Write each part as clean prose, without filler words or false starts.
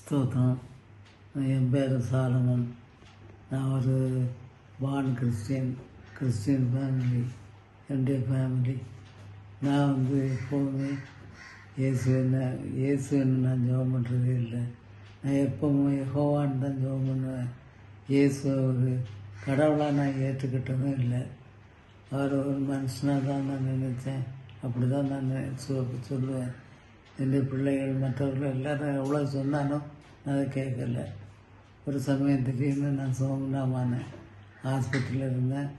ஸ்தோத்திரம். என் பேர் சாலமன். நான் ஒரு கிறிஸ்டியன் ஃபேமிலி, என்னுடைய ஃபேமிலி. நான் எப்போவுமே இயேசுன்னு நான் ஜெபம் பண்ணுறதே இல்லை. நான் எப்போவுமே யெகோவான்னு தான் ஜெபம் பண்ணுவேன். இயேசு ஒரு கடவுளாக நான் ஏற்றுக்கிட்டதும் இல்லை. அவர் ஒரு மனுஷனாக தான் நான் நினச்சேன். அப்படி தான் நான் சொல்லுவேன். என்னுடைய பிள்ளைகள் மற்றவர்கள் எல்லோரும் எவ்வளோ சொன்னாலும் நான் அதை கேட்கல. ஒரு சமயம் திடீர்னு நான் சோகமானேன். ஹாஸ்பிட்டலில் இருந்தேன்.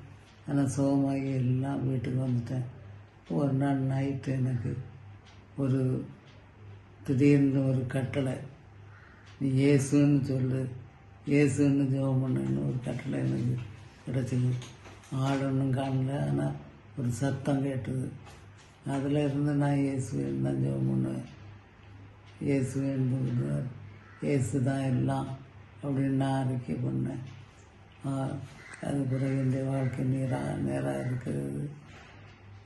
ஆனால் சோகமாகி எல்லாம் வீட்டுக்கு வந்துட்டேன். ஒரு நாள் நைட்டு எனக்கு ஒரு திடீர்னு ஒரு கட்டளை, நீ இயேசுன்னு சொல்லு, இயேசுன்னு ஜெபம் பண்ணுன்னு ஒரு கட்டளை எனக்கு கிடச்சிது. ஆள் ஒன்றும் காணல, ஆனால் ஒரு சத்தம் கேட்டது. அதில் இருந்து நான் இயேசுன்னு தான் ஜெபம் பண்ணுவேன். இயேசுன்னு இயேசு தான் எல்லாம் அப்படின்னு நான் அறிக்கை பண்ணேன். அது பிறகு என்னுடைய வாழ்க்கை நேராக இருக்கிறது.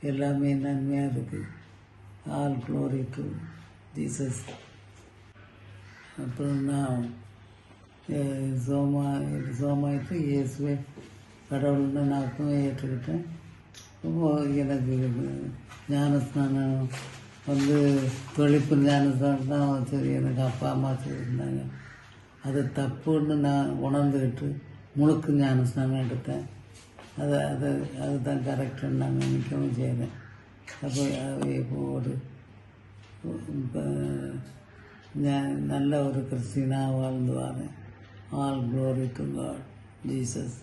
எல்லாமே நன்மையாக இருக்குது. All glory to Jesus. அப்புறம் நான் சோமாயிட்டு இயேசுவே கடவுள்னு நான் அப்பவே ஏற்றுக்கிட்டேன். எனக்கு ஞானஸ்நானம் தொழிப்பு ஞானஸ்தானம் தான் சரி எனக்கு அப்பா அம்மா சொல்லியிருந்தாங்க. அது தப்புன்னு நான் உணர்ந்துக்கிட்டு முழுக்கு ஞானஸ்நானம் எடுத்தேன். அதுதான் கரெக்டுன்னு நான் நினைக்கவும் செய்கிறேன். அப்போ இப்போ நல்ல ஒரு கிறிஸ்டினாக வாழ்ந்து வரேன். All glory to God Jesus.